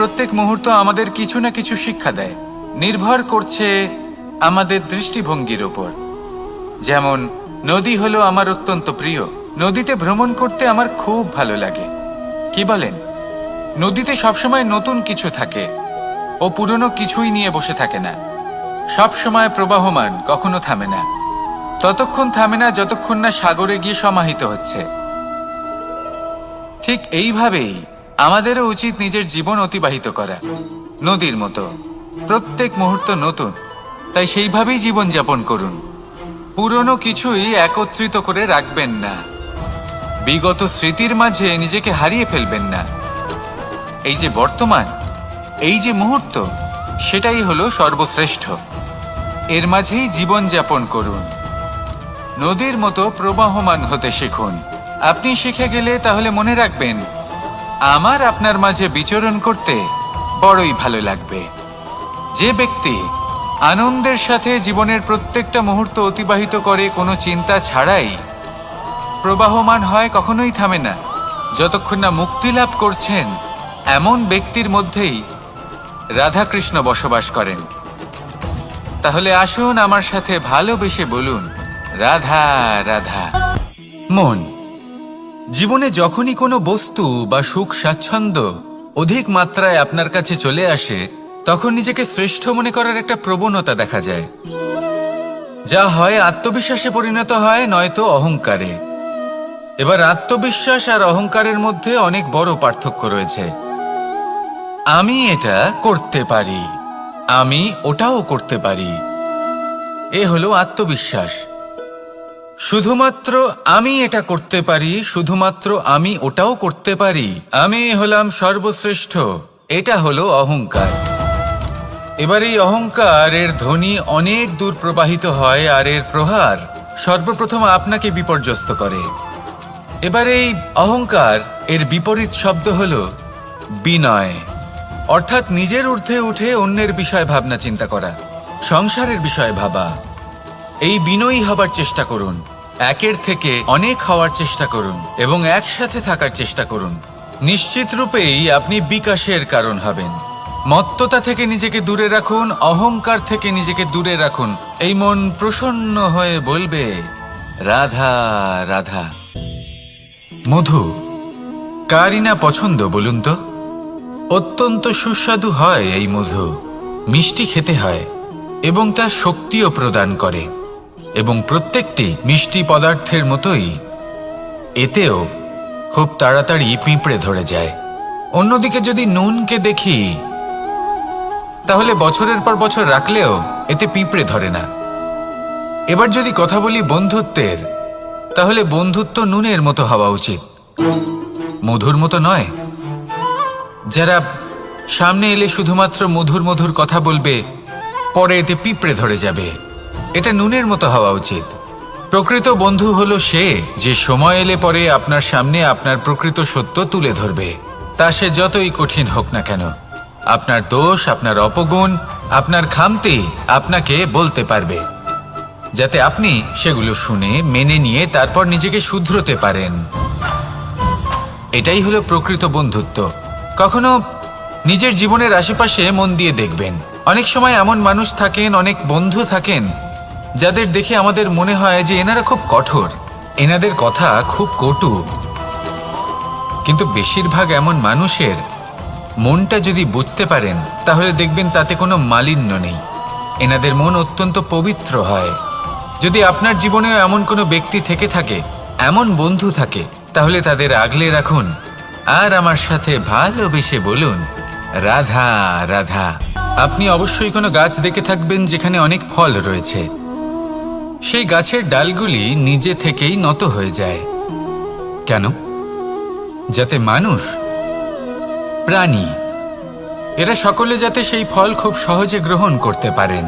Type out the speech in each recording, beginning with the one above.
প্রত্যেক মুহূর্ত আমাদের কিছু না কিছু শিক্ষা দেয়, নির্ভর করছে আমাদের দৃষ্টিভঙ্গির ওপর। যেমন নদী হলো আমার অত্যন্ত প্রিয়। নদীতে ভ্রমণ করতে আমার খুব ভালো লাগে। কি বলেন? নদীতে সবসময় নতুন কিছু থাকে, ও পুরনো কিছুই নিয়ে বসে থাকে না। সবসময় প্রবাহমান, কখনো থামে না। ততক্ষণ থামে না যতক্ষণ না সাগরে গিয়ে সমাহিত হচ্ছে। ঠিক এইভাবেই আমাদেরও উচিত নিজের জীবন অতিবাহিত করা, নদীর মতো। প্রত্যেক মুহূর্ত নতুন, তাই সেইভাবেই জীবন যাপন করুন। পুরনো কিছুই একত্রিত করে রাখবেন না, বিগত স্মৃতির মাঝে নিজেকে হারিয়ে ফেলবেন না। এই যে বর্তমান, এই যে মুহূর্ত, সেটাই হলো সর্বশ্রেষ্ঠ। এর মাঝেই জীবন যাপন করুন। নদীর মতো প্রবাহমান হতে শিখুন। আপনি শিখে গেলে তাহলে মনে রাখবেন, আমার আপনার মাঝে বিচরণ করতে বড়ই ভালো লাগবে। যে ব্যক্তি আনন্দের সাথে জীবনের প্রত্যেকটা মুহূর্ত অতিবাহিত করে কোনো চিন্তা ছাড়াই, প্রবাহমান হয়, কখনোই থামে না, যতক্ষণ না মুক্তি লাভ করছেন, এমন ব্যক্তির মধ্যেই রাধাকৃষ্ণ বসবাস করেন। তাহলে আসুন আমার সাথে ভালোবেসে বলুন, রাধা রাধা। মন, জীবনে যখনই কোনো বস্তু বা সুখ স্বাচ্ছন্দ্য অধিক মাত্রায় আপনার কাছে চলে আসে, তখন নিজেকে শ্রেষ্ঠ মনে করার একটা প্রবণতা দেখা যায়, যা হয় আত্মবিশ্বাসে পরিণত হয়, নয়তো অহংকারে। এবার আত্মবিশ্বাস আর অহংকারের মধ্যে অনেক বড় পার্থক্য রয়েছে। আমি এটা করতে পারি, আমি ওটাও করতে পারি, এ হলো আত্মবিশ্বাস। শুধুমাত্র আমি এটা করতে পারি, শুধুমাত্র আমি ওটাও করতে পারি, আমি হলাম সর্বশ্রেষ্ঠ, এটা হলো অহংকার। এবার এই অহংকার, এর ধ্বনি অনেক দূর প্রবাহিত হয়, আর এর প্রহার সর্বপ্রথম আপনাকে বিপর্যস্ত করে। এবার এই অহংকার, এর বিপরীত শব্দ হলো বিনয়, অর্থাৎ নিজের ঊর্ধ্বে উঠে অন্যের বিষয় ভাবনা চিন্তা করা, সংসারের বিষয় ভাবা। এই বিনয়ী হবার চেষ্টা করুন, একের থেকে অনেক হওয়ার চেষ্টা করুন এবং একসাথে থাকার চেষ্টা করুন। নিশ্চিত রূপেই আপনি বিকাশের কারণ হবেন। মত্ততা থেকে নিজেকে দূরে রাখুন, অহংকার থেকে নিজেকে দূরে রাখুন। এই মন প্রসন্ন হয়ে বলবে, রাধা রাধা। মধু কারই না পছন্দ বলুন তো? অত্যন্ত সুস্বাদু হয় এই মধু, মিষ্টি খেতে হয় এবং তা শক্তিও প্রদান করে। এবং প্রত্যেকটি মিষ্টি পদার্থের মতোই এতেও খুব তাড়াতাড়ি পিঁপড়ে ধরে যায়। অন্যদিকে যদি নুনকে দেখি, তাহলে বছরের পর বছর রাখলেও এতে পিঁপড়ে ধরে না। এবার যদি কথা বলি বন্ধুত্বের, তাহলে বন্ধুত্ব নুনের মতো হওয়া উচিত, মধুর মতো নয়। যারা সামনে এলে শুধুমাত্র মধুর মধুর কথা বলবে, পরে এতে পিঁপড়ে ধরে যাবে, এটা নুনের মতো হওয়া উচিত। প্রকৃত বন্ধু হলো সে, যে সময় এলে পরে আপনার সামনে আপনার প্রকৃত সত্য তুলে ধরবে, তা সে যতই কঠিন হোক না কেন। আপনার দোষ, আপনার অপগুণ, আপনার খামতি আপনাকে বলতে পারবে, যাতে আপনি সেগুলো শুনে মেনে নিয়ে তারপর নিজেকে শুধরোতে পারেন। এটাই হলো প্রকৃত বন্ধুত্ব। কখনো নিজের জীবনের আশেপাশে মন দিয়ে দেখবেন, অনেক সময় এমন মানুষ থাকেন, অনেক বন্ধু থাকেন, যাদের দেখে আমাদের মনে হয় যে এনারা খুব কঠোর, এনাদের কথা খুব কটু। কিন্তু বেশিরভাগ এমন মানুষের মনটা যদি বুঝতে পারেন, তাহলে দেখবেন তাতে কোনো মালিন্য নেই, এনাদের মন অত্যন্ত পবিত্র হয়। যদি আপনার জীবনেও এমন কোনো ব্যক্তি থেকে থাকে, এমন বন্ধু থাকে, তাহলে তাদের আগলে রাখুন আর আমার সাথে ভালোবেসে বলুন, রাধা রাধা। আপনি অবশ্যই কোনো গাছ দেখে থাকবেন যেখানে অনেক ফল রয়েছে। সেই গাছের ডালগুলি নিজে থেকেই নত হয়ে যায়। কেন? যাতে মানুষ, প্রাণী, এরা সকলে যাতে সেই ফল খুব সহজে গ্রহণ করতে পারেন।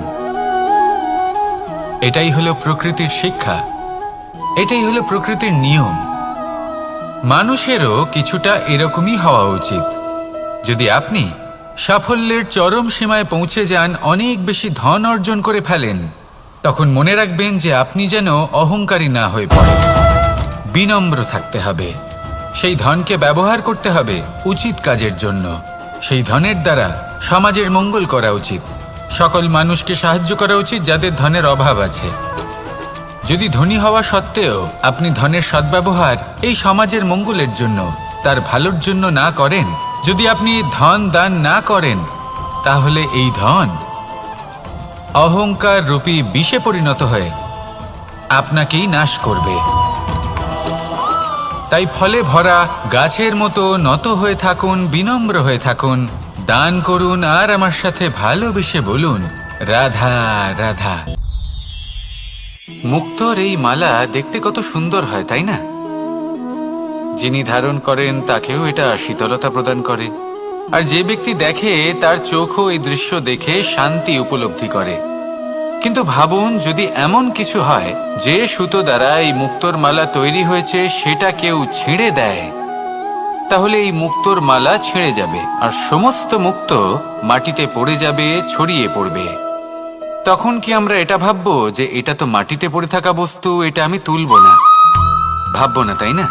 এটাই হলো প্রকৃতির শিক্ষা, এটাই হলো প্রকৃতির নিয়ম। মানুষেরও কিছুটা এরকমই হওয়া উচিত। যদি আপনি সাফল্যের চরম সীমায় পৌঁছে যান, অনেক বেশি ধন অর্জন করে ফেলেন, তখন মনে রাখবেন যে আপনি যেন অহংকারী না হয়ে পড়েন। বিনম্র থাকতে হবে, সেই ধনকে ব্যবহার করতে হবে উচিত কাজের জন্য। সেই ধনের দ্বারা সমাজের মঙ্গল করা উচিত। সকল মানুষকে সাহায্য করা উচিত যাদের ধনের অভাব আছে। যদি ধনী হওয়া সত্ত্বেও আপনি ধনের সদ্ব্যবহার এই সমাজের মঙ্গলের জন্য, তার ভালোর জন্য না করেন, যদি আপনি ধন দান না করেন, তাহলে এই ধন অহংকার রূপী বিষে পরিণত হয়ে আপনাকেই নাশ করবে। তাই ফলে ভরা গাছের মতো নত হয়ে থাকুন, বিনম্র হয়ে থাকুন, দান করুন আর আমার সাথে ভালোবেসে বলুন, রাধা রাধা। মুক্তোর এই মালা দেখতে কত সুন্দর হয়, তাই না? যিনি ধারণ করেন তাকেও এটা শীতলতা প্রদান করে, আর যে ব্যক্তি দেখে তার চোখও এই দৃশ্য দেখে শান্তি উপলব্ধি করে। কিন্তু ভাবুন, যদি এমন কিছু হয় যে সুতো দ্বারা এই মুক্তোর মালা তৈরি হয়েছে সেটা কেউ ছিঁড়ে দেয়, তাহলে এই মুক্তোর মালা ছিঁড়ে যাবে আর সমস্ত মুক্তো মাটিতে পড়ে যাবে, ছড়িয়ে পড়বে। তখন কি আমরা এটা ভাববো যে এটা তো মাটিতে পড়ে থাকা বস্তু, এটা আমি তুলব না? ভাববো না, তাই না?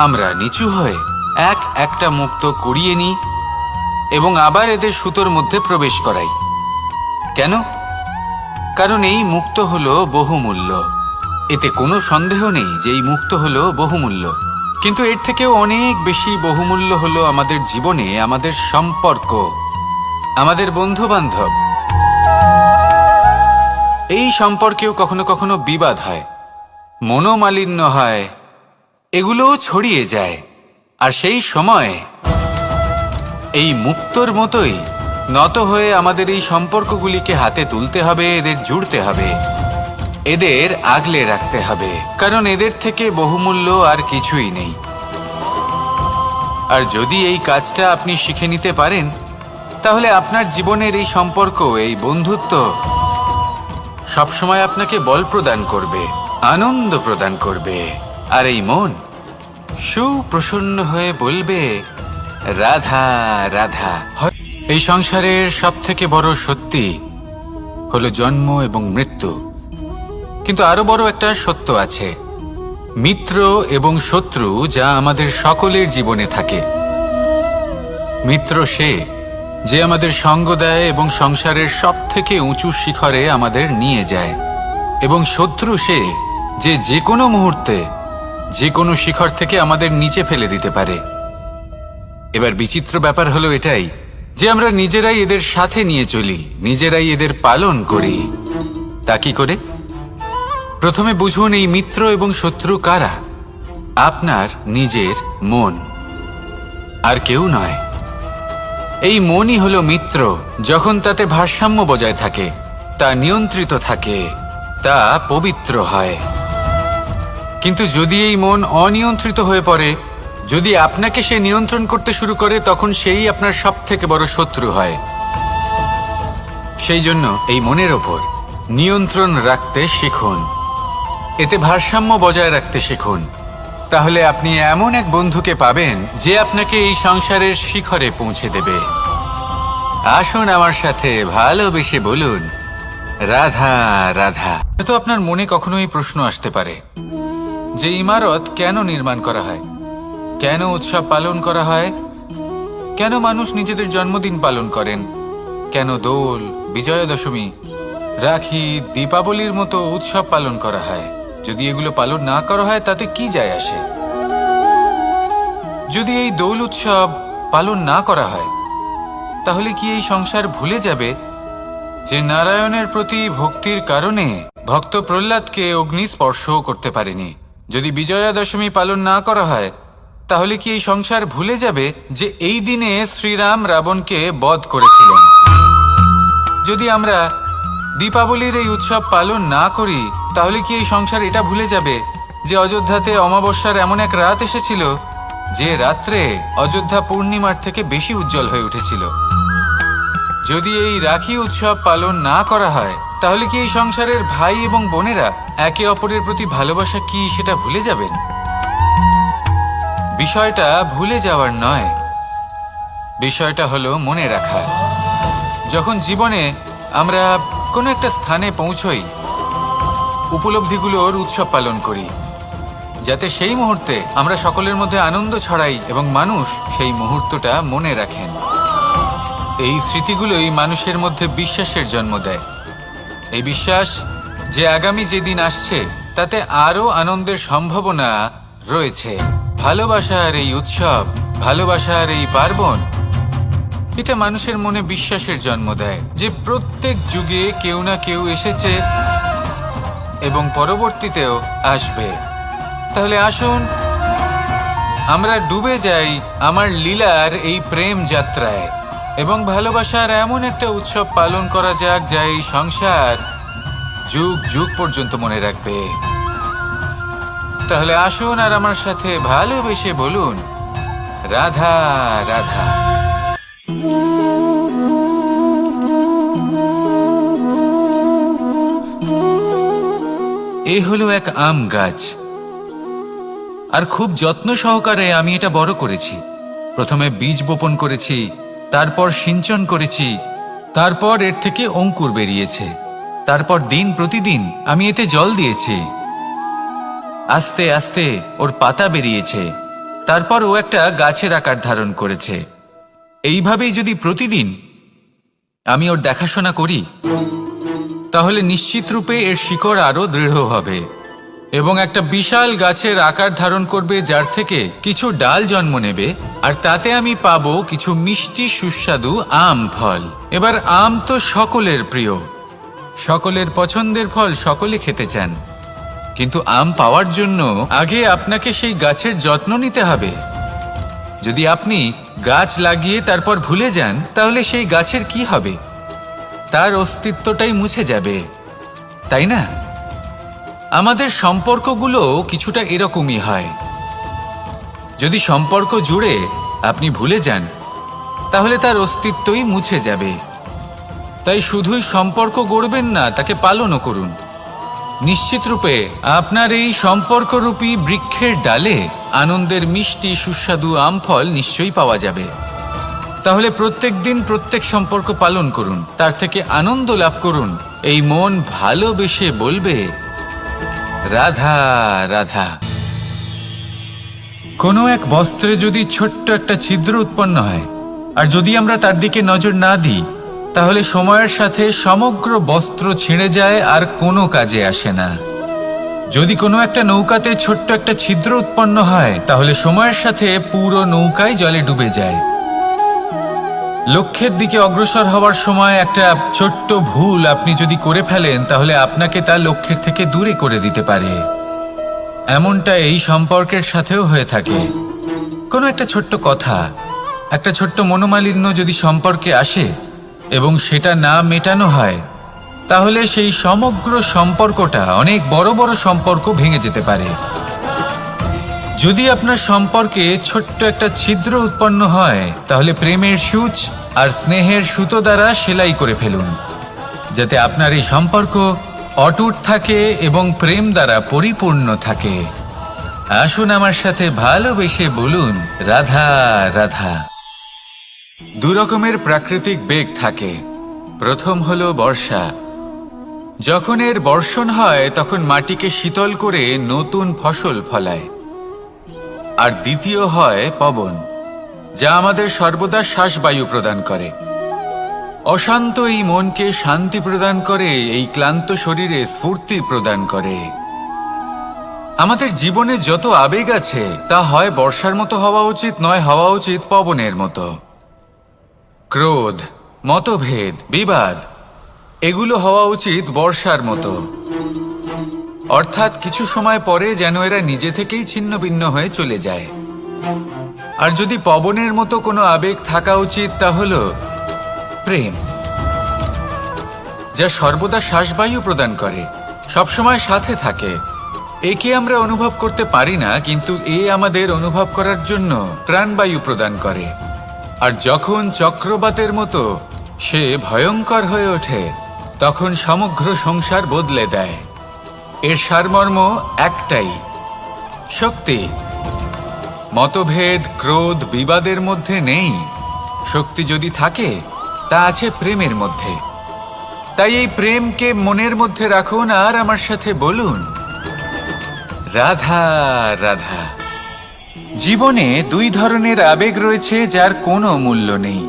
আমরা নিচু হয়ে একটা মুক্তো কুড়িয়ে নিই এবং আবার এদের সুতোর মধ্যে প্রবেশ করাই। কেন? কারণ এই মুক্তো হলো বহুমূল্য। এতে কোনো সন্দেহ নেই যে এই মুক্তো হলো বহুমূল্য। কিন্তু এর থেকেও অনেক বেশি বহুমূল্য হলো আমাদের জীবনে আমাদের সম্পর্ক, আমাদের বন্ধু বান্ধব। এই সম্পর্কেও কখনো কখনো বিবাদ হয়, মনোমালিন্য হয়, এগুলোও ছড়িয়ে যায়। আর সেই সময় এই মুক্তোর মতোই নত হয়ে আমাদের এই সম্পর্কগুলিকে হাতে তুলতে হবে, এদের জুড়তে হবে, এদের আগলে রাখতে হবে, কারণ এদের থেকে বহুমূল্য আর কিছুই নেই। আর যদি এই কাজটা আপনি শিখে নিতে পারেন, তাহলে আপনার জীবনের এই সম্পর্ক, এই বন্ধুত্ব সবসময় আপনাকে বল প্রদান করবে, আনন্দ প্রদান করবে, আর এই মন সুপ্রসন্ন হয়ে বলবে, রাধা রাধা। এই সংসারের সব থেকে বড় সত্যি হলো জন্ম এবং মৃত্যু, কিন্তু আরো বড় একটা সত্য আছে, মিত্র এবং শত্রু, যা আমাদের সকলের জীবনে থাকে। মিত্র সে যে আমাদের সঙ্গ দেয় এবং সংসারের সব থেকে উঁচু শিখরে আমাদের নিয়ে যায়, এবং শত্রু সে যে যে কোনো মুহূর্তে যে কোনো শিখর থেকে আমাদের নিচে ফেলে দিতে পারে। এবার বিচিত্র ব্যাপার হলো এটাই যে আমরা নিজেরাই এদের সাথে নিয়ে চলি, নিজেরাই এদের পালন করি। তা কি করে? প্রথমে বুঝুন এই মিত্র এবং শত্রু কারা। আপনার নিজের মন, আর কেউ নয়। এই মনই হলো মিত্র যখন তাতে ভারসাম্য বজায় থাকে, তা নিয়ন্ত্রিত থাকে, তা পবিত্র হয়। কিন্তু যদি এই মন অনিয়ন্ত্রিত হয়ে পড়ে, যদি আপনাকে সে নিয়ন্ত্রণ করতে শুরু করে, তখন সেই আপনার সব থেকে বড় শত্রু হয়। সেই জন্য এই মনের ওপর নিয়ন্ত্রণ রাখতে শিখুন, এতে ভারসাম্য বজায় রাখতে শিখুন। তাহলে আপনি এমন এক বন্ধুকে পাবেন যে আপনাকে এই সংসারের শিখরে পৌঁছে দেবে। আসুন আমার সাথে ভালোবেসে বলুন, রাধা রাধা। হয়তো আপনার মনে কখনো এই প্রশ্ন আসতে পারে যে ইমারত কেন নির্মাণ করা হয়, কেন উৎসব পালন করা হয়, কেন মানুষ নিজেদের জন্মদিন পালন করেন, কেন দোল, বিজয়া দশমী, রাখি, দীপাবলির মতো উৎসব পালন করা হয়। যদি এগুলো পালন না করা হয় তাতে কি যায় আসে? যদি এই দোল উৎসব পালন না করা হয়, তাহলে কি এই সংসার ভুলে যাবে যে নারায়ণের প্রতি ভক্তির কারণে ভক্ত প্রহ্লাদকে অগ্নি স্পর্শও করতে পারেনি? যদি বিজয়া দশমী পালন না করা হয়, তাহলে কি এই সংসার ভুলে যাবে যে এই দিনে শ্রীরাম রাবণকে বধ করেছিলেন? যদি আমরা দীপাবলির এই উৎসব পালন না করি, তাহলে কি এই সংসার এটা ভুলে যাবে যে অযোধ্যাতে অমাবস্যার এমন এক রাত এসেছিল যে রাত্রে অযোধ্যা পূর্ণিমার থেকে বেশি উজ্জ্বল হয়ে উঠেছিল? যদি এই রাখি উৎসব পালন না করা হয়, তাহলে কি এই সংসারের ভাই এবং বোনেরা একে অপরের প্রতি ভালোবাসা কি সেটা ভুলে যাবেন? বিষয়টা ভুলে যাওয়ার নয়, বিষয়টা হলো মনে রাখার। যখন জীবনে আমরা কোনো একটা স্থানে পৌঁছই, উপলব্ধিগুলোর উৎসব পালন করি, যাতে সেই মুহূর্তে আমরা সকলের মধ্যে আনন্দ ছড়াই এবং মানুষ সেই মুহূর্তটা মনে রাখেন। এই স্মৃতিগুলোই মানুষের মধ্যে বিশ্বাসের জন্ম দেয়। এই বিশ্বাস যে আগামী যেদিন আসছে তাতে আরো আনন্দের সম্ভাবনা রয়েছে। ভালোবাসার এই উৎসব, ভালোবাসার এই পার্বণ, এটা মানুষের মনে বিশ্বাসের জন্ম দেয় যে প্রত্যেক যুগে কেউ না কেউ এসেছে এবং পরবর্তীতেও আসবে। তাহলে আসুন আমরা ডুবে যাই আমার লীলার এই প্রেম যাত্রায় এবং ভালোবাসার এমন একটা উৎসব পালন করা যাক যা এই সংসার যুগ যুগ পর্যন্ত মনে রাখবে। তাহলে আসুন আর আমার সাথে ভালোবেসে বলুন, রাধা রাধা। এই হলো এক আম গাছ, আর খুব যত্ন সহকারে আমি এটা বড় করেছি। প্রথমে বীজ বপন করেছি, তারপর সিঞ্চন করেছি, তারপর এর থেকে অঙ্কুর বেরিয়েছে, তারপর দিন প্রতিদিন আমি এতে জল দিয়েছি। আস্তে আস্তে ওর পাতা বেরিয়েছে, তারপর ও একটা গাছের আকার ধারণ করেছে। এইভাবেই যদি প্রতিদিন আমি ওর দেখাশোনা করি তাহলে নিশ্চিত রূপে এর শিকড় আরো দৃঢ় হবে এবং একটা বিশাল গাছের আকার ধারণ করবে, যার থেকে কিছু ডাল জন্ম নেবে, আর তাতে আমি পাবো কিছু মিষ্টি সুস্বাদু আম ফল। এবার আম তো সকলের প্রিয়, সকলের পছন্দের ফল, সকলে খেতে চান। কিন্তু আম পাওয়ার জন্য আগে আপনাকে সেই গাছের যত্ন নিতে হবে। যদি আপনি গাছ লাগিয়ে তারপর ভুলে যান তাহলে সেই গাছের কি হবে? তার অস্তিত্বটাই মুছে যাবে, তাই না? আমাদের সম্পর্কগুলো কিছুটা এরকমই হয়। যদি সম্পর্ক জুড়ে আপনি ভুলে যান তাহলে তার অস্তিত্বই মুছে যাবে। তাই শুধুই সম্পর্ক গড়বেন না, তাকে পালনও করুন। নিশ্চিত রূপে আপনার এই সম্পর্করূপী বৃক্ষের ডালে আনন্দের মিষ্টি সুস্বাদু আম ফল নিশ্চয়ই পাওয়া যাবে। তাহলে প্রত্যেক দিন প্রত্যেক সম্পর্ক পালন করুন, তার থেকে আনন্দ লাভ করুন। এই মন ভালোবেসে বলবে, রাধা রাধা। কোনো এক বস্ত্রে যদি ছোট্ট একটা ছিদ্র উৎপন্ন হয়, আর যদি আমরা তার দিকে নজর না দিই, তাহলে সময়ের সাথে সমগ্র বস্ত্র ছিঁড়ে যায় আর কোনো কাজে আসে না। যদি কোনো একটা নৌকাতে ছোট্ট একটা ছিদ্র উৎপন্ন হয়, তাহলে সময়ের সাথে পুরো নৌকাই জলে ডুবে যায়। লক্ষ্যের দিকে অগ্রসর হওয়ার সময় একটা ছোট্ট ভুল আপনি যদি করে ফেলেন, তাহলে আপনাকে তা লক্ষ্যের থেকে দূরে করে দিতে পারে। এমনটা এই সম্পর্কের সাথেও হয়ে থাকে। কোনো একটা ছোট্ট কথা, একটা ছোট্ট মনোমালিন্য যদি সম্পর্কে আসে এবং সেটা না মেটানো হয়, তাহলে সেই সমগ্র সম্পর্কটা, অনেক বড় বড় সম্পর্ক ভেঙে যেতে পারে। যদি আপনার সম্পর্কে ছোট্ট একটা ছিদ্র উৎপন্ন হয়, তাহলে প্রেমের সূচ আর স্নেহের সুতো দ্বারা সেলাই করে ফেলুন, যাতে আপনার এই সম্পর্ক অটুট থাকে এবং প্রেম দ্বারা পরিপূর্ণ থাকে। আসুন আমার সাথে ভালোবেসে বলুন, রাধা রাধা। দু রকমের প্রাকৃতিক বেগ থাকে। প্রথম হলো বর্ষা। যখন এর বর্ষণ হয় তখন মাটিকে শীতল করে নতুন ফসল ফলায়। আর দ্বিতীয় হয় পবন, যা আমাদের সর্বদা শ্বাসবায়ু প্রদান করে। অশান্ত এই মনকে শান্তি প্রদান করে, এই ক্লান্ত শরীরে স্ফূর্তি প্রদান করে। আমাদের জীবনে যত আবেগ আছে তা হয় বর্ষার মতো হওয়া উচিত, নয় হওয়া উচিত পবনের মতো। ক্রোধ, মতভেদ, বিবাদ, এগুলো হওয়া উচিত বর্ষার মতো। অর্থাৎ কিছু সময় পরে যেন এরা নিজে থেকেই ছিন্ন ভিন্ন হয়ে চলে যায়। আর যদি পবনের মতো কোনো আবেগ থাকা উচিত, তা হলো প্রেম, যা সর্বদা শ্বাসবায়ু প্রদান করে, সবসময় সাথে থাকে। একে আমরা অনুভব করতে পারি না, কিন্তু এ আমাদের অনুভব করার জন্য প্রাণবায়ু প্রদান করে। আর যখন চক্রবাতের মতো সে ভয়ঙ্কর হয়ে ওঠে, তখন সমগ্র সংসার বদলে দেয়। এর সারমর্ম একটাই, শক্তি। মতভেদ, ক্রোধ, বিবাদের মধ্যে নেই। শক্তি যদি থাকে তা আছে প্রেমের মধ্যে। তাই এই প্রেমকে মনের মধ্যে রাখুন আর আমার সাথে বলুন, রাধা রাধা। জীবনে দুই ধরনের আবেগ রয়েছে যার কোনো মূল্য নেই।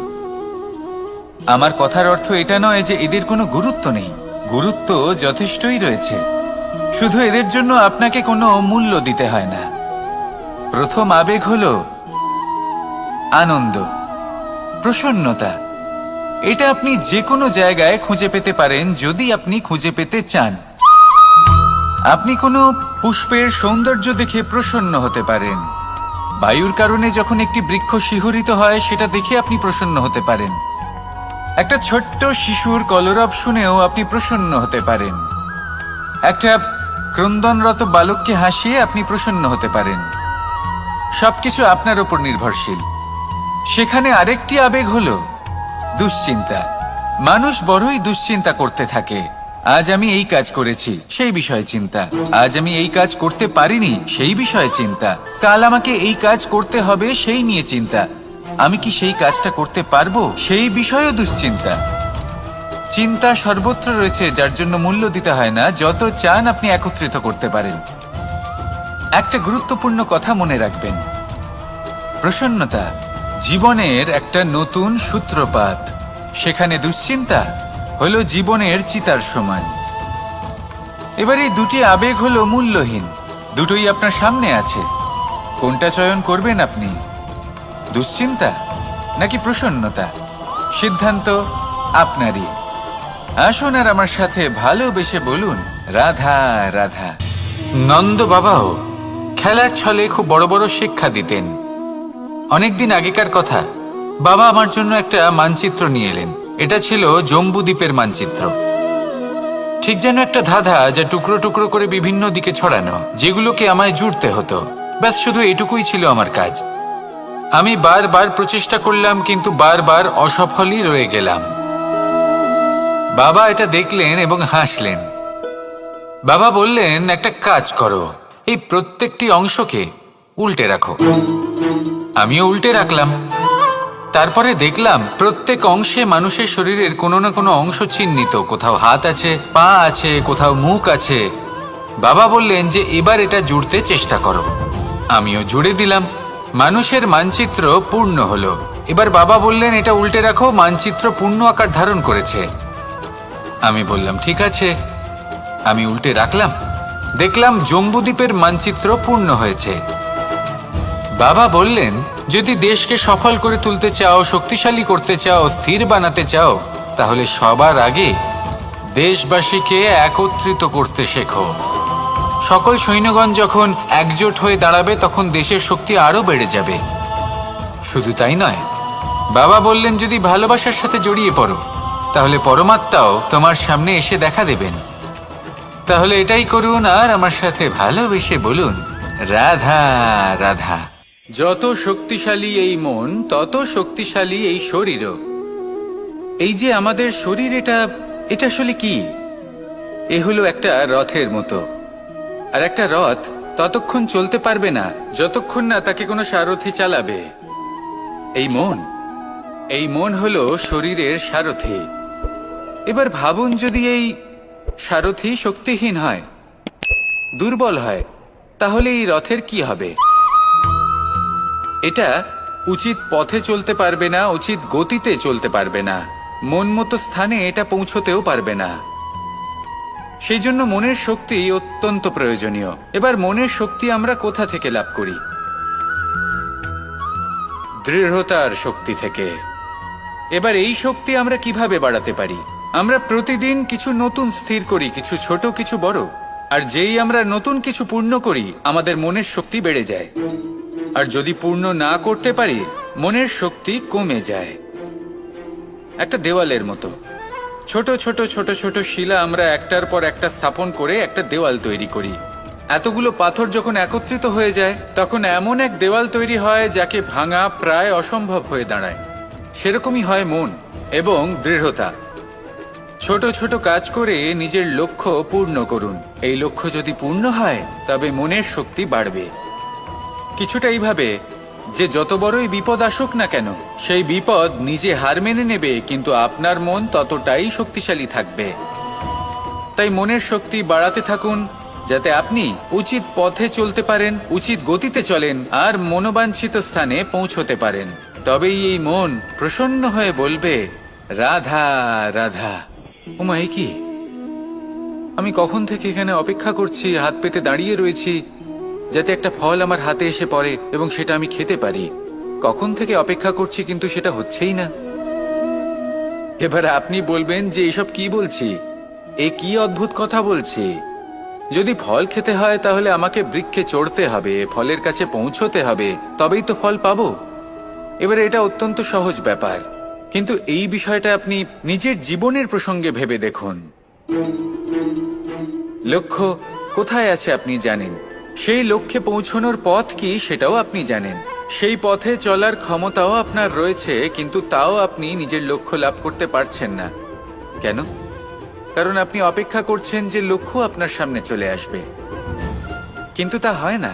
আমার কথার অর্থ এটা নয় যে এদের কোনো গুরুত্ব নেই, গুরুত্ব যথেষ্টই রয়েছে, শুধু এদের জন্য আপনাকে কোনো মূল্য দিতে হয় না। প্রথম আবেগ হলো আনন্দ, প্রসন্নতা। এটা আপনি যে কোনো জায়গায় খুঁজে পেতে পারেন যদি আপনি খুঁজে পেতে চান। আপনি কোনো পুষ্পের সৌন্দর্য দেখে প্রসন্ন হতে পারেন, বায়ুর কারণে যখন একটি বৃক্ষ শিহরিত হয় সেটা দেখে আপনি প্রসন্ন হতে পারেন, একটা ছোট্ট শিশুর কলরব শুনেও আপনি প্রসন্ন হতে পারেন, একটা ক্রন্দনরত বালককে হাসিয়ে আপনি প্রসন্ন হতে পারেন। সবকিছু আপনার উপর নির্ভরশীল। সেখানে আরেকটি আবেগ হলো দুশ্চিন্তা। মানুষ বড়ই দুশ্চিন্তা করতে থাকে। আজ আমি এই কাজ করেছি, সেই বিষয়ে চিন্তা। আজ আমি এই কাজ করতে পারিনি, সেই বিষয়ে চিন্তা। কাল আমাকে এই কাজ করতে হবে, সেই নিয়ে চিন্তা। আমি কি সেই কাজটা করতে পারবো, সেই বিষয়েও দুশ্চিন্তা। চিন্তা সর্বত্র রয়েছে, যার জন্য মূল্য দিতে হয় না। যত চান আপনি একত্রিত করতে পারেন। একটা গুরুত্বপূর্ণ কথা মনে রাখবেন, প্রসন্নতা জীবনের একটা নতুন সূত্রপাত। সেখানে দুশ্চিন্তা হলো জীবনের চিতার সমান। এবার এই দুটি আবেগ হলো মূল্যহীন, দুটোই আপনার সামনে আছে। কোনটা চয়ন করবেন আপনি, দুশ্চিন্তা নাকি প্রসন্নতা? সিদ্ধান্ত আপনারই। আসুন আর আমার সাথে ভালোবেসে বলুন, রাধা রাধা। নন্দ বাবাও খেলার ছলে খুব বড় বড় শিক্ষা দিতেন। অনেকদিন আগেকার কথা, বাবা আমার জন্য একটা মানচিত্র নিয়ে এলেন। এটা ছিল জম্বু দ্বীপের মানচিত্র, ঠিক যেন একটা ধাঁধা, যা টুকরো টুকরো করে বিভিন্ন দিকে ছড়ানো, যেগুলোকে আমায় জুড়তে হতো। ব্যাস শুধু এটুকুই ছিল আমার কাজ। আমি বারবার প্রচেষ্টা করলাম, কিন্তু বারবার অসফলই রয়ে গেলাম। বাবা এটা দেখলেন এবং হাসলেন। বাবা বললেন, একটা কাজ করো, এই প্রত্যেকটি অংশকে উল্টে রাখো। আমিও উল্টে রাখলাম। তারপরে দেখলাম প্রত্যেক অংশে মানুষের শরীরের কোনো না কোনো অংশ চিহ্নিত। কোথাও হাত আছে, পা আছে, কোথাও মুখ আছে। বাবা বললেন যে এবার এটা জুড়তে চেষ্টা করো। আমিও জুড়ে দিলাম। মানুষের মানচিত্র পূর্ণ হলো। এবার বাবা বললেন, এটা উল্টে রাখো। মানচিত্র পূর্ণ আকার ধারণ করেছে। আমি বললাম, ঠিক আছে। আমি উল্টে রাখলাম। দেখলাম জম্বুদ্বীপের মানচিত্র পূর্ণ হয়েছে। বাবা বললেন, যদি দেশকে সফল করে তুলতে চাও, শক্তিশালী করতে চাও, স্থির বানাতে চাও, তাহলে সবার আগে দেশবাসীকে একত্রিত করতে শেখো। সকল সৈন্যগণ যখন একজোট হয়ে দাঁড়াবে, তখন দেশের শক্তি আরো বেড়ে যাবে। শুধু তাই নয়, বাবা বললেন, যদি ভালোবাসার সাথে জড়িয়ে পড়ো, তাহলে পরমাত্মাও তোমার সামনে এসে দেখা দেবেন। তাহলে এটাই করুন আর আমার সাথে ভালোবেসে বলুন, রাধা রাধা। যত শক্তিশালী এই মন, তত শক্তিশালী এই শরীরও। এই যে আমাদের শরীর, এটা আসলে কি? এ হলো একটা রথের মতো। আর একটা রথ ততক্ষণ চলতে পারবে না যতক্ষণ না তাকে কোনো সারথি চালাবে। এই মন হলো শরীরের সারথি। এবার ভাবুন, যদি এই সারথি শক্তিহীন হয়, দুর্বল হয়, তাহলে এই রথের কি হবে? এটা উচিত পথে চলতে পারবে না, উচিত গতিতে চলতে পারবে না, মন মতো স্থানে এটা পৌঁছতেও পারবে না। সেই জন্য মনের শক্তি অত্যন্ত প্রয়োজনীয়। এবার মনের শক্তি আমরা কোথা থেকে লাভ করি? দৃঢ়তার শক্তি থেকে। এবার এই শক্তি আমরা কিভাবে বাড়াতে পারি? আমরা প্রতিদিন কিছু নতুন স্থির করি, কিছু ছোট, কিছু বড়। আর যেই আমরা নতুন কিছু পূর্ণ করি, আমাদের মনের শক্তি বেড়ে যায়। আর যদি পূর্ণ না করতে পারি, মনের শক্তি কমে যায়। একটা দেওয়ালের মতো ছোট ছোট ছোট ছোট শিলা আমরা একটার পর একটা স্থাপন করে একটা দেওয়াল তৈরি করি। এতগুলো পাথর যখন একত্রিত হয়ে যায়, তখন এমন এক দেওয়াল তৈরি হয় যাকে ভাঙা প্রায় অসম্ভব হয়ে দাঁড়ায়। সেরকমই হয় মন এবং দৃঢ়তা। ছোট ছোট কাজ করে নিজের লক্ষ্য পূর্ণ করুন। এই লক্ষ্য যদি পূর্ণ হয়, তবে মনের শক্তি বাড়বে। কিছুটা এইভাবে যে যত বড়ই বিপদ আসুক না কেন, সেই বিপদ নিজে হার মেনে নেবে, কিন্তু আপনার মন ততটাই শক্তিশালী থাকবে। তাই মনের শক্তি বাড়াতে থাকুন, যাতে আপনি উচিত পথে চলতে পারেন, উচিত গতিতে চলেন আর মনোবাঞ্ছিত স্থানে পৌঁছতে পারেন। তবেই এই মন প্রসন্ন হয়ে বলবে, রাধা রাধা। ওমা, এ কি? আমি কখন থেকে এখানে অপেক্ষা করছি, হাত পেতে দাঁড়িয়ে রয়েছি যাতে একটা ফল আমার হাতে এসে পড়ে এবং সেটা আমি খেতে পারি। কখন থেকে অপেক্ষা করছি, কিন্তু সেটা হচ্ছেই না। এবার আপনি বলবেন যে এসব কি বলছি, এ কি অদ্ভুত কথা বলছি। যদি ফল খেতে হয় তাহলে আমাকে বৃক্ষে চড়তে হবে, ফলের কাছে পৌঁছতে হবে, তবেই তো ফল পাবো। এবারে এটা অত্যন্ত সহজ ব্যাপার, কিন্তু এই বিষয়টা আপনি নিজের জীবনের প্রসঙ্গে ভেবে দেখুন। লক্ষ্য কোথায় আছে আপনি জানেন, সেই লক্ষ্যে পৌঁছানোর পথ কি সেটাও আপনি জানেন, সেই পথে চলার ক্ষমতাও আপনার রয়েছে, কিন্তু তাও আপনি নিজের লক্ষ্য লাভ করতে পারছেন না। কেন? কারণ আপনি অপেক্ষা করছেন যে লক্ষ্য আপনার সামনে চলে আসবে, কিন্তু তা হয় না।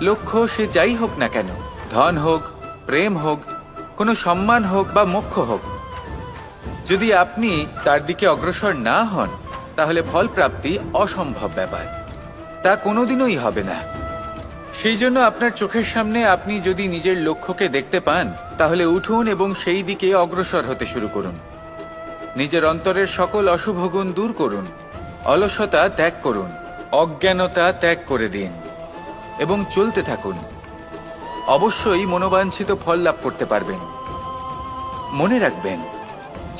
লক্ষ্য সে যাই হোক না কেন, ধন হোক, প্রেম হোক, কোনো সম্মান হোক বা মোক্ষ হোক, যদি আপনি তার দিকে অগ্রসর না হন তাহলে ফল প্রাপ্তি অসম্ভব ব্যাপার, তা কোনোদিনই হবে না। সেই জন্য আপনার চোখের সামনে আপনি যদি নিজের লক্ষ্যকে দেখতে পান তাহলে উঠুন এবং সেই দিকে অগ্রসর হতে শুরু করুন। নিজের অন্তরের সকল অশুভ গুণ দূর করুন, অলসতা ত্যাগ করুন, অজ্ঞানতা ত্যাগ করে দিন এবং চলতে থাকুন। অবশ্যই মনোবাঞ্ছিত ফল লাভ করতে পারবেন। মনে রাখবেন,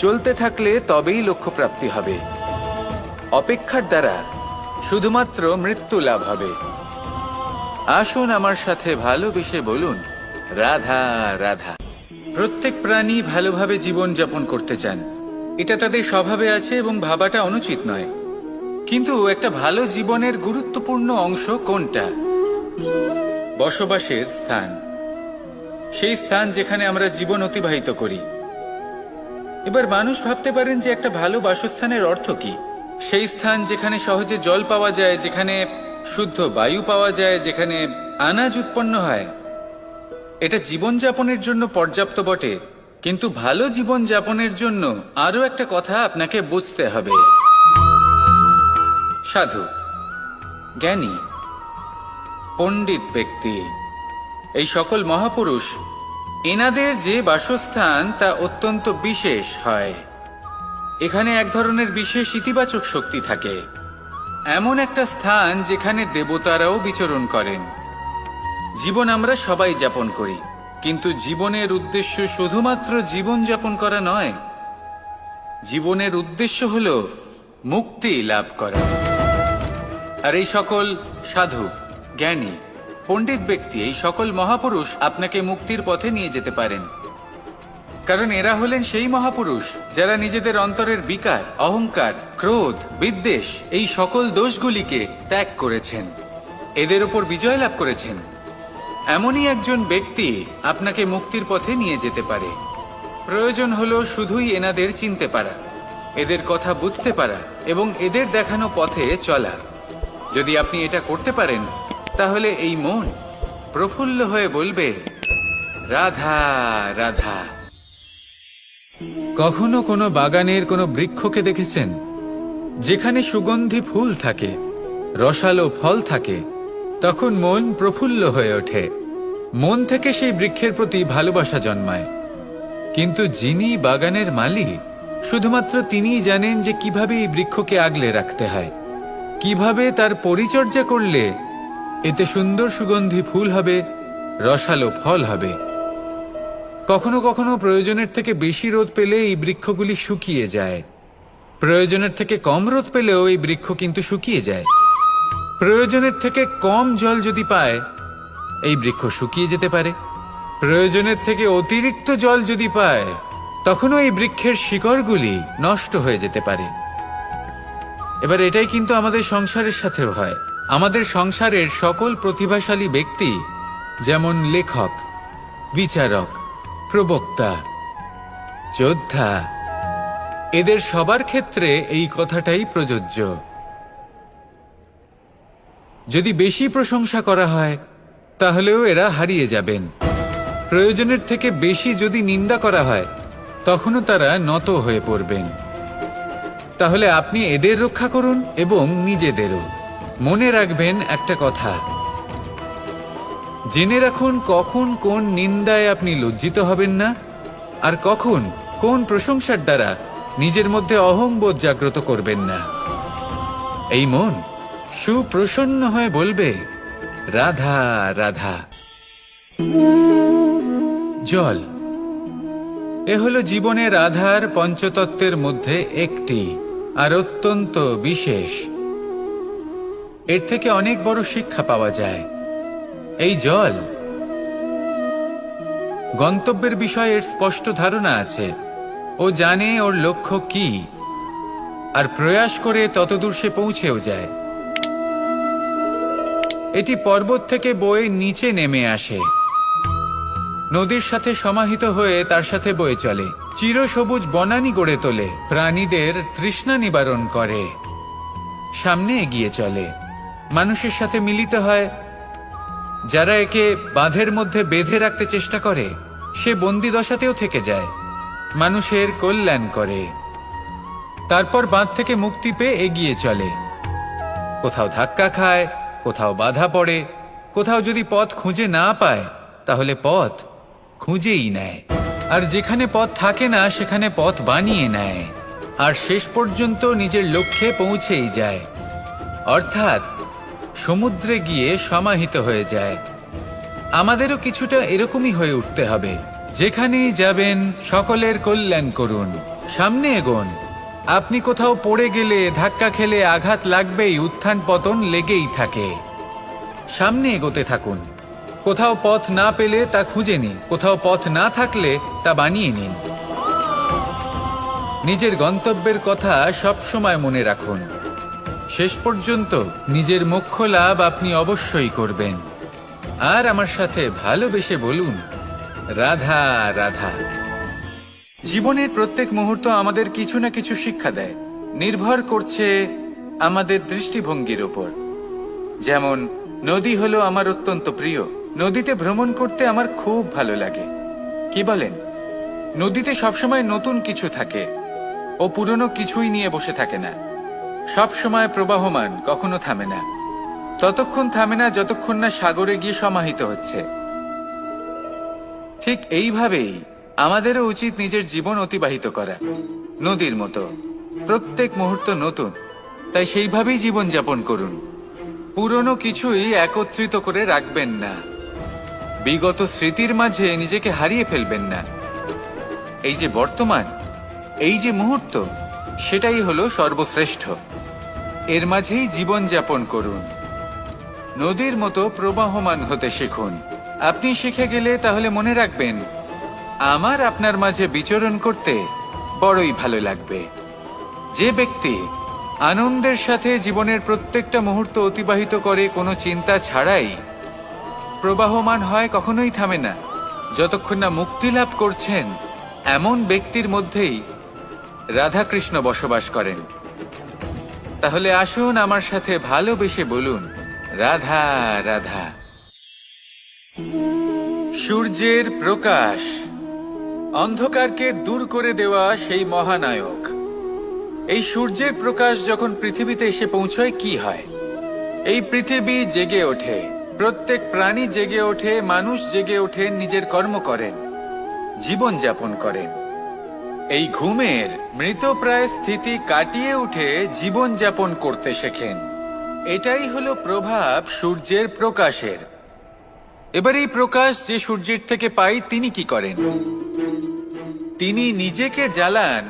চলতে থাকলে তবেই লক্ষ্য প্রাপ্তি হবে। অপেক্ষার দ্বারা শুধুমাত্র মৃত্যু লাভ হবে। আসুন আমার সাথে ভালোবেসে বলুন, রাধা রাধা। প্রত্যেক প্রাণী ভালোভাবে জীবন যাপন করতে চান, এটা তাদের স্বভাবে আছে এবং ভাবাটা অনুচিত নয়। কিন্তু একটা ভালো জীবনের গুরুত্বপূর্ণ অংশ কোনটা? বসবাসের স্থান, সেই স্থান যেখানে আমরা জীবন অতিবাহিত করি। এবার মানুষ ভাবতে পারেন যে একটা ভালো বাসস্থানের অর্থ কি? সেই স্থান যেখানে সহজে জল পাওয়া যায়, যেখানে শুদ্ধ বায়ু পাওয়া যায়, যেখানে আনাজ উৎপন্ন হয়। এটা জীবনযাপনের জন্য পর্যাপ্ত বটে, কিন্তু ভালো জীবন যাপনের জন্য আরো একটা কথা আপনাকে বুঝতে হবে। সাধু, জ্ঞানী, পণ্ডিত ব্যক্তি, এই সকল মহাপুরুষ, এনাদের যে বাসস্থান তা অত্যন্ত বিশেষ হয়। এখানে এক ধরনের বিশেষ ইতিবাচক শক্তি থাকে, এমন একটা স্থান যেখানে দেবতারাও বিচরণ করেন। জীবন আমরা সবাই যাপন করি, কিন্তু জীবনের উদ্দেশ্য শুধুমাত্র জীবন যাপন করা নয়। জীবনের উদ্দেশ্য হল মুক্তি লাভ করা। আর এই সকল সাধু, জ্ঞানী, পণ্ডিত ব্যক্তি, এই সকল মহাপুরুষ আপনাকে মুক্তির পথে নিয়ে যেতে পারেন, কারণ এরা হলেন সেই মহাপুরুষ যারা নিজেদের অন্তরের বিকার, অহংকার, ক্রোধ, বিদ্বেষ এই সকল দোষগুলিকে ত্যাগ করেছেন, এদের উপর বিজয় লাভ করেছেন। এমনই একজন ব্যক্তি আপনাকে মুক্তির পথে নিয়ে যেতে পারে। প্রয়োজন হলো শুধুই এনাদের চিনতে পারা, এদের কথা বুঝতে পারা এবং এদের দেখানো পথে চলা। যদি আপনি এটা করতে পারেন তাহলে এই মন প্রফুল্ল হয়ে বলবে, রাধা রাধা। কখনো কোনো বাগানের কোনো বৃক্ষকে দেখেছেন যেখানে সুগন্ধি ফুল থাকে, রসালো ফল থাকে? তখন মন প্রফুল্ল হয়ে ওঠে, মন থেকে সেই বৃক্ষের প্রতি ভালোবাসা জন্মায়। কিন্তু যিনি বাগানের মালিক, শুধুমাত্র তিনিই জানেন যে কিভাবে এই বৃক্ষকে আগলে রাখতে হয়, কিভাবে তার পরিচর্যা করলে এতে সুন্দর সুগন্ধি ফুল হবে, রসালো ফল হবে। কখনো কখনো প্রয়োজনের থেকে বেশি রোদ পেলে এই বৃক্ষগুলি শুকিয়ে যায়, প্রয়োজনের থেকে কম রোদ পেলেও এই বৃক্ষ কিন্তু শুকিয়ে যায়। প্রয়োজনের থেকে কম জল যদি পায় এই বৃক্ষ শুকিয়ে যেতে পারে, প্রয়োজনের থেকে অতিরিক্ত জল যদি পায় তখনও এই বৃক্ষের শিকড়গুলি নষ্ট হয়ে যেতে পারে। এবার এটাই কিন্তু আমাদের সংসারের সাথেও হয়। আমাদের সংসারের সকল প্রতিভাশালী ব্যক্তি, যেমন লেখক, বিচারক, প্রবক্তা, যোদ্ধা, এদের সবার ক্ষেত্রে এই কথাটাই প্রযোজ্য। যদি বেশি প্রশংসা করা হয় তাহলেও এরা হারিয়ে যাবেন। প্রয়োজনের থেকে বেশি যদি নিন্দা করা হয় তখনও তারা নত হয়ে পড়বেন। তাহলে আপনি এদের রক্ষা করুন এবং নিজেদেরও। মনে রাখবেন একটা কথা, জেনে রাখুন কখন কোন নিন্দায় আপনি লজ্জিত হবেন না আর কখন কোন প্রশংসার দ্বারা নিজের মধ্যে অহংবোধ জাগ্রত করবেন না। এই মন সুপ্রসন্ন হয়ে বলবে, রাধা রাধা। জল এ হলো জীবনের আধার পঞ্চতত্ত্বের মধ্যে একটি, আর অত্যন্ত বিশেষ। এর থেকে অনেক বড় শিক্ষা পাওয়া যায়। এই জল গন্তব্যের বিষয়ে এর স্পষ্ট ধারণা আছে। ও জানে ওর লক্ষ্য কি, আর প্রয়াস করে ততদূর সে পৌঁছেও যায়। এটি পর্বত থেকে বয়ে নিচে নেমে আসে, নদীর সাথে সমাহিত হয়ে তার সাথে বয়ে চলে, চিরসবুজ বনানী গড়ে তোলে, প্রাণীদের তৃষ্ণা নিবারণ করে, সামনে এগিয়ে চলে, মানুষের সাথে মিলিত হয়। যারা একে বাঁধের মধ্যে বেঁধে রাখতে চেষ্টা করে, সে বন্দি দশাতেও থেকে যায়, মানুষের কল্যাণ করে। তারপর বাঁধ থেকে মুক্তি পেয়ে এগিয়ে চলে, কোথাও ধাক্কা খায়, কোথাও বাধা পড়ে, কোথাও যদি পথ খুঁজে না পায় তাহলে পথ খুঁজেই নেয়, আর যেখানে পথ থাকে না সেখানে পথ বানিয়ে নেয়, আর শেষ পর্যন্ত নিজের লক্ষ্যে পৌঁছেই যায়, অর্থাৎ সমুদ্রে গিয়ে সমাহিত হয়ে যায়। আমাদেরও কিছুটা এরকমই হয়ে উঠতে হবে। যেখানেই যাবেন সকলের কল্যাণ করুন, সামনে এগোন। আপনি কোথাও পড়ে গেলে, ধাক্কা খেলে আঘাত লাগবেই, উত্থান পতন লেগেই থাকে। সামনে এগোতে থাকুন। কোথাও পথ না পেলে তা খুঁজে নিন, কোথাও পথ না থাকলে তা বানিয়ে নিন। নিজের গন্তব্যের কথা সব সময় মনে রাখুন। শেষ পর্যন্ত নিজের মোক্ষ লাভ আপনি অবশ্যই করবেন। আর আমার সাথে ভালোবেসে বলুন, রাধা রাধা। জীবনের প্রত্যেক মুহূর্ত আমাদের কিছু না কিছু শিক্ষা দেয়, নির্ভর করছে আমাদের দৃষ্টিভঙ্গির উপর। যেমন নদী হলো আমার অত্যন্ত প্রিয়, নদীতে ভ্রমণ করতে আমার খুব ভালো লাগে। কি বলেন? নদীতে সবসময় নতুন কিছু থাকে, ও পুরনো কিছুই নিয়ে বসে থাকে না, সব সময় প্রবাহমান, কখনো থামে না। ততক্ষণ থামে না যতক্ষণ না সাগরে গিয়ে সমাহিত হচ্ছে। ঠিক এইভাবেই আমাদেরও উচিত নিজের জীবন অতিবাহিত করা, নদীর মতো। প্রত্যেক মুহূর্ত নতুন, তাই সেইভাবেই জীবন যাপন করুন। পুরনো কিছুই একত্রিত করে রাখবেন না, বিগত স্মৃতির মাঝে নিজেকে হারিয়ে ফেলবেন না। এই যে বর্তমান, এই যে মুহূর্ত, সেটাই হলো সর্বশ্রেষ্ঠ। এর মাঝেই জীবন যাপন করুন, নদীর মতো প্রবাহমান হতে শিখুন। আপনি শিখে গেলে তাহলে মনে রাখবেন, আমার আপনার মাঝে বিচরণ করতে বড়ই ভালো লাগবে। যে ব্যক্তি আনন্দের সাথে জীবনের প্রত্যেকটা মুহূর্ত অতিবাহিত করে কোনো চিন্তা ছাড়াই, প্রবাহমান হয়, কখনোই থামে না, যতক্ষণ না মুক্তি লাভ করছেন, এমন ব্যক্তির মধ্যেই রাধাকৃষ্ণ বসবাস করেন। তাহলে আসুন আমার সাথে ভালোবেসে বলুন, রাধা রাধা। সূর্যের প্রকাশ অন্ধকারকে দূর করে দেওয়া সেই মহানায়ক। এই সূর্যের প্রকাশ যখন পৃথিবীতে এসে পৌঁছয়, কি হয়? এই পৃথিবী জেগে ওঠে, প্রত্যেক প্রাণী জেগে ওঠে, মানুষ জেগে ওঠেন, নিজের কর্ম করেন, জীবন যাপন করেন। এই ঘুমের মৃতপ্রায় স্থিতি কাটিয়ে উঠে জীবন যাপন করতে শেখেন। এটাই হলো প্রভাব সূর্যের প্রকাশের। এবার এই প্রকাশ যে সূর্যের থেকে পাই, তিনি কি করেন? তিনি নিজেকে জ্বালান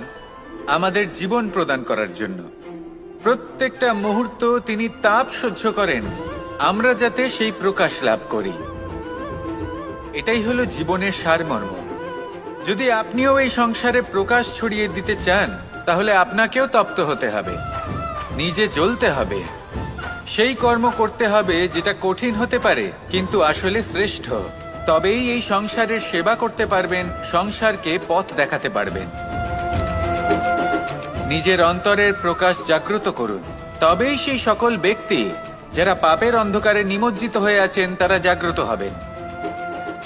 আমাদের জীবন প্রদান করার জন্য। প্রত্যেকটা মুহূর্ত তিনি তাপ সহ্য করেন, আমরা যাতে সেই প্রকাশ লাভ করি। এটাই হলো জীবনের সারমর্ম। যদি আপনিও এই সংসারে প্রকাশ ছড়িয়ে দিতে চান, তাহলে আপনাকেও তপ্ত হতে হবে, নিজে জ্বলতে হবে, সেই কর্ম করতে হবে যেটা কঠিন হতে পারে কিন্তু আসলে শ্রেষ্ঠ। তবেই এই সংসারের সেবা করতে পারবেন, সংসারকে পথ দেখাতে পারবেন। নিজের অন্তরের প্রকাশ জাগ্রত করুন, তবেই সেই সকল ব্যক্তি যারা পাপের অন্ধকারে নিমজ্জিত হয়ে আছেন, তারা জাগ্রত হবেন।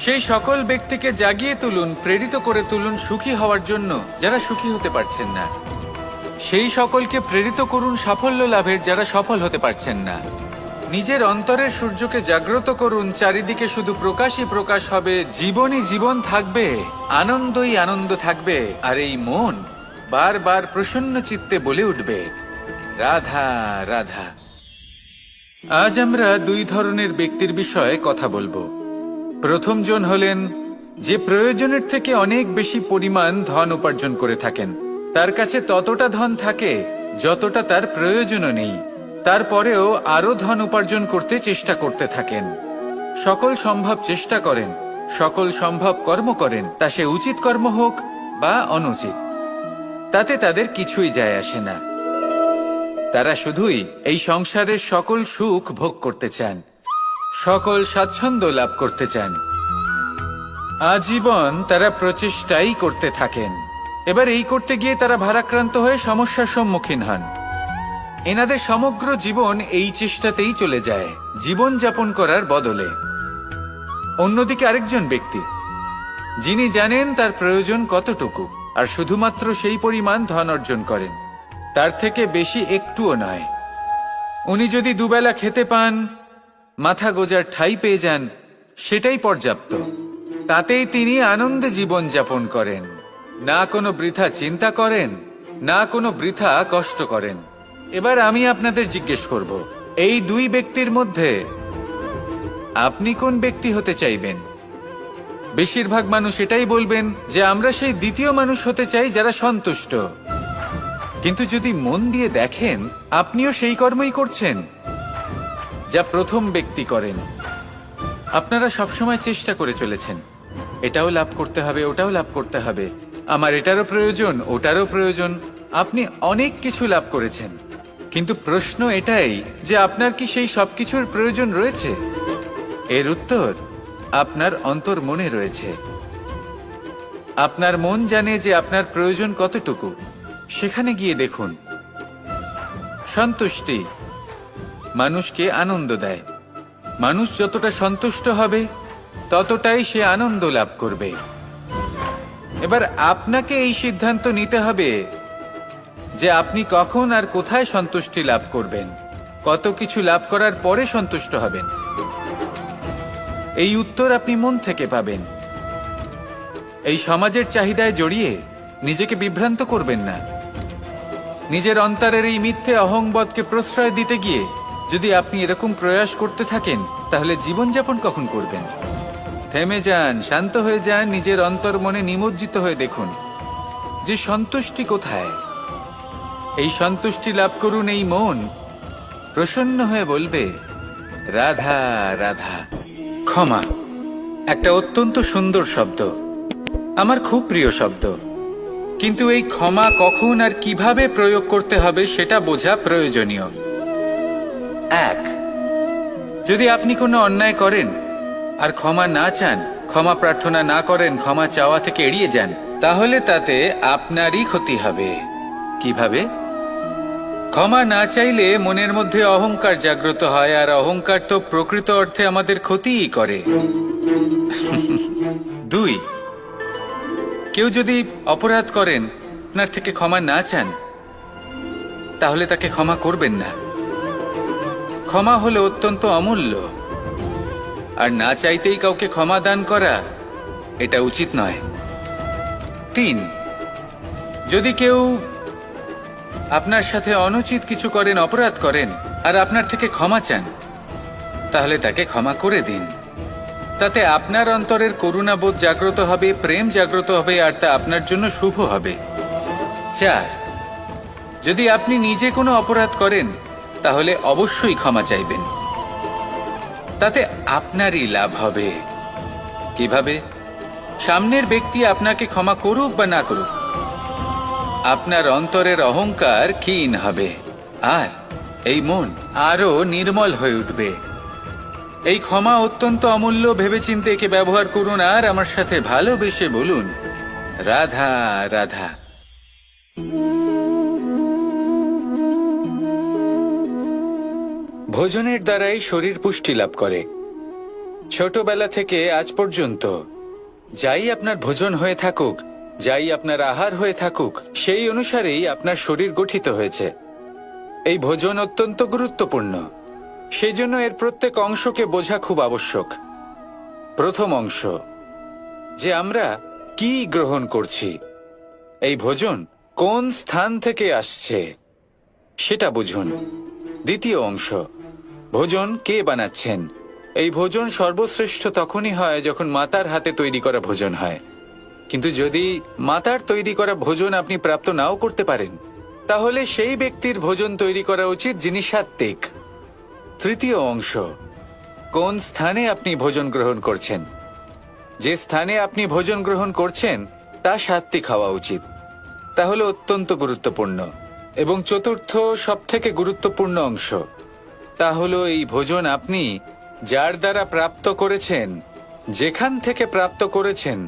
সেই সকল ব্যক্তিকে জাগিয়ে তুলুন, প্রেরিত করে তুলুন সুখী হওয়ার জন্য, যারা সুখী হতে পারছেন না। সেই সকলকে প্রেরিত করুন সাফল্য লাভের, যারা সফল হতে পারছেন না। নিজের অন্তরের সূর্যকে জাগ্রত করুন, চারিদিকে শুধু প্রকাশই প্রকাশ হবে, জীবনই জীবন থাকবে, আনন্দই আনন্দ থাকবে, আর এই মন বারবার প্রসন্ন চিত্তে বলে উঠবে, রাধা রাধা। আজ আমরা দুই ধরনের ব্যক্তির বিষয়ে কথা বলবো। প্রথম জন হলেন যে প্রয়োজনের থেকে অনেক বেশি পরিমাণ ধন উপার্জন করে থাকেন। তার কাছে ততটা ধন থাকে যতটা তার প্রয়োজনও নেই, তারপরেও আরো ধন উপার্জন করতে চেষ্টা করতে থাকেন। সকল সম্ভব চেষ্টা করেন, সকল সম্ভব কর্ম করেন, তা সে উচিত কর্ম হোক বা অনুচিত, তাতে তাদের কিছুই যায় আসে না। তারা শুধুই এই সংসারের সকল সুখ ভোগ করতে চান, সকল স্বাচ্ছন্দ্য লাভ করতে চান। আজীবন তারা প্রচেষ্টাই করতে থাকেন। এবার এই করতে গিয়ে তারা ভারাক্রান্ত হয়ে সমস্যার সম্মুখীন হন। এনাদের সমগ্র জীবন এই চেষ্টাতেই চলে যায়, জীবন যাপন করার বদলে। অন্যদিকে আরেকজন ব্যক্তি, যিনি জানেন তার প্রয়োজন কতটুকু, আর শুধুমাত্র সেই পরিমাণ ধন অর্জন করেন, তার থেকে বেশি একটুও নয়। উনি যদি দুবেলা খেতে পান, মাথা গোজার ঠাঁই পেয়ে যান, সেটাই পর্যাপ্ত। তাতেই তিনি আনন্দে জীবন যাপন করেন, না কোনো বৃথা চিন্তা করেন, না কোনো বৃথা কষ্ট করেন। এবার আমি আপনাদের জিজ্ঞেস করব, এই দুই ব্যক্তির মধ্যে আপনি কোন ব্যক্তি হতে চাইবেন? বেশিরভাগ মানুষ এটাই বলবেন যে আমরা সেই দ্বিতীয় মানুষ হতে চাই যারা সন্তুষ্ট। কিন্তু যদি মন দিয়ে দেখেন, আপনিও সেই কর্মই করছেন যা প্রথম ব্যক্তি করেন। আপনারা সবসময় চেষ্টা করে চলেছেন, এটাও লাভ করতে হবে, ওটাও লাভ করতে হবে, আমার এটারও প্রয়োজন, ওটারও প্রয়োজন। আপনি অনেক কিছু লাভ করেছেন, কিন্তু প্রশ্ন এটাই যে আপনার কি সেই সবকিছুর প্রয়োজন রয়েছে? এর উত্তর আপনার অন্তর মনে রয়েছে। আপনার মন জানে যে আপনার প্রয়োজন কতটুকু। সেখানে গিয়ে দেখুন। সন্তুষ্টি মানুষকে আনন্দ দেয়। মানুষ যতটা সন্তুষ্ট হবে ততটাই সে আনন্দ লাভ করবে। এবার আপনাকে এই সিদ্ধান্ত নিতে হবে যে আপনি কখন আর কোথায় সন্তুষ্টি লাভ করবেন, কত কিছু লাভ করার পরে সন্তুষ্ট হবেন। এই উত্তর আপনি মন থেকে পাবেন। এই সমাজের চাহিদায় জড়িয়ে নিজেকে বিভ্রান্ত করবেন না। নিজের অন্তরের এই মিথ্যে অহংবোধকে প্রশ্রয় দিতে গিয়ে যদি আপনি এরকম প্রয়াস করতে থাকেন, তাহলে জীবনযাপন কখন করবেন? থেমে যান, শান্ত হয়ে যান, নিজের অন্তর মনে নিমজ্জিত হয়ে দেখুন যে সন্তুষ্টি কোথায়। এই সন্তুষ্টি লাভ করুন। এই মন প্রসন্ন হয়ে বলবে, রাধা রাধা। ক্ষমা একটা অত্যন্ত সুন্দর শব্দ, আমার খুব প্রিয় শব্দ, কিন্তু এই ক্ষমা কখন আর কিভাবে প্রয়োগ করতে হবে সেটা বোঝা প্রয়োজনীয়। এক, যদি আপনি কোনো অন্যায় করেন আর ক্ষমা না চান, ক্ষমা প্রার্থনা না করেন, ক্ষমা চাওয়া থেকে এড়িয়ে যান, তাহলে তাতে আপনারই ক্ষতি হবে। কিভাবে? ক্ষমা না চাইলে মনের মধ্যে অহংকার জাগ্রত হয়, আর অহংকার তো প্রকৃত অর্থে আমাদের ক্ষতিই করে। দুই, কেউ যদি অপরাধ করেন, আপনার থেকে ক্ষমা না চান, তাহলে তাকে ক্ষমা করবেন না। ক্ষমা হলো অত্যন্ত অমূল্য, আর না চাইতেই কাউকে ক্ষমা দান করা এটা উচিত নয়। তিন, যদি কেউ আপনার সাথে অনুচিত কিছু করেন, অপরাধ করেন, আর আপনার থেকে ক্ষমা চান, তাহলে তাকে ক্ষমা করে দিন। তাতে আপনার অন্তরের করুণাবোধ জাগ্রত হবে, প্রেম জাগ্রত হবে, আর তা আপনার জন্য শুভ হবে। চার, যদি আপনি নিজে কোনো অপরাধ করেন, তাহলে অবশ্যই ক্ষমা চাইবেন। তাতে আপনারই লাভ হবে। কিভাবে? সামনের ব্যক্তি আপনাকে ক্ষমা করুক বা না করুক, আপনার অন্তরের অহংকার ক্ষীণ হবে, আর এই মন আরো নির্মল হয়ে উঠবে। এই ক্ষমা অত্যন্ত অমূল্য, ভেবেচিন্তে একে ব্যবহার করুন, আর আমার সাথে ভালোবেসে বলুন, রাধা রাধা। ভোজনের দ্বারাই শরীর পুষ্টি লাভ করে। ছোটবেলা থেকে আজ পর্যন্ত যাই আপনার ভোজন হয়ে থাকুক, যাই আপনার আহার হয়ে থাকুক, সেই অনুসারেই আপনার শরীর গঠিত হয়েছে। এই ভোজন অত্যন্ত গুরুত্বপূর্ণ। সেজন্য এর প্রত্যেক অংশকে বোঝা খুব আবশ্যক। প্রথম অংশ, যে আমরা কি গ্রহণ করছি, এই ভোজন কোন স্থান থেকে আসছে সেটা বুঝুন। দ্বিতীয় অংশ, ভোজন কে বানাচ্ছেন। এই ভোজন সর্বশ্রেষ্ঠ তখনই হয় যখন মাতার হাতে তৈরি করা ভোজন হয়। কিন্তু যদি মাতার তৈরি করা ভোজন আপনি প্রাপ্ত নাও করতে পারেন, তাহলে সেই ব্যক্তির ভোজন তৈরি করা উচিত যিনি সাত্ত্বিক। তৃতীয় অংশ, কোন স্থানে আপনি ভোজন গ্রহণ করছেন। যে স্থানে আপনি ভোজন গ্রহণ করছেন তা সাত্ত্বিক হওয়া উচিত। তাহলে অত্যন্ত গুরুত্বপূর্ণ। এবং চতুর্থ সবথেকে গুরুত্বপূর্ণ অংশ, তা হলো এই ভোজন আপনি যার দ্বারা প্রাপ্ত করেছেন, যেখান থেকে প্রাপ্ত করেছেন,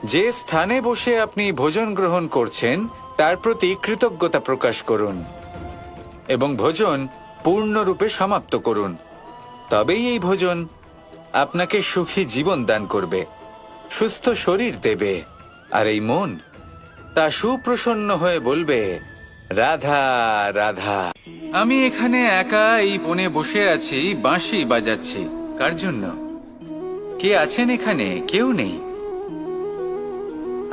যে স্থানে বসে আপনি ভোজন গ্রহণ করছেন তার প্রতি কৃতজ্ঞতা প্রকাশ করুন এবং ভোজন পূর্ণরূপে সমাপ্ত করুন। তবেই এই ভোজন আপনাকে সুখী জীবন দান করবে, সুস্থ শরীর দেবে, আর এই মন তা সুপ্রসন্ন হয়ে বলবে, রাধা রাধা। আমি এখানে একা এই বনে বসে আছি, বাঁশি বাজাচ্ছি। কার জন্য? কে আছেন এখানে? কেউ নেই।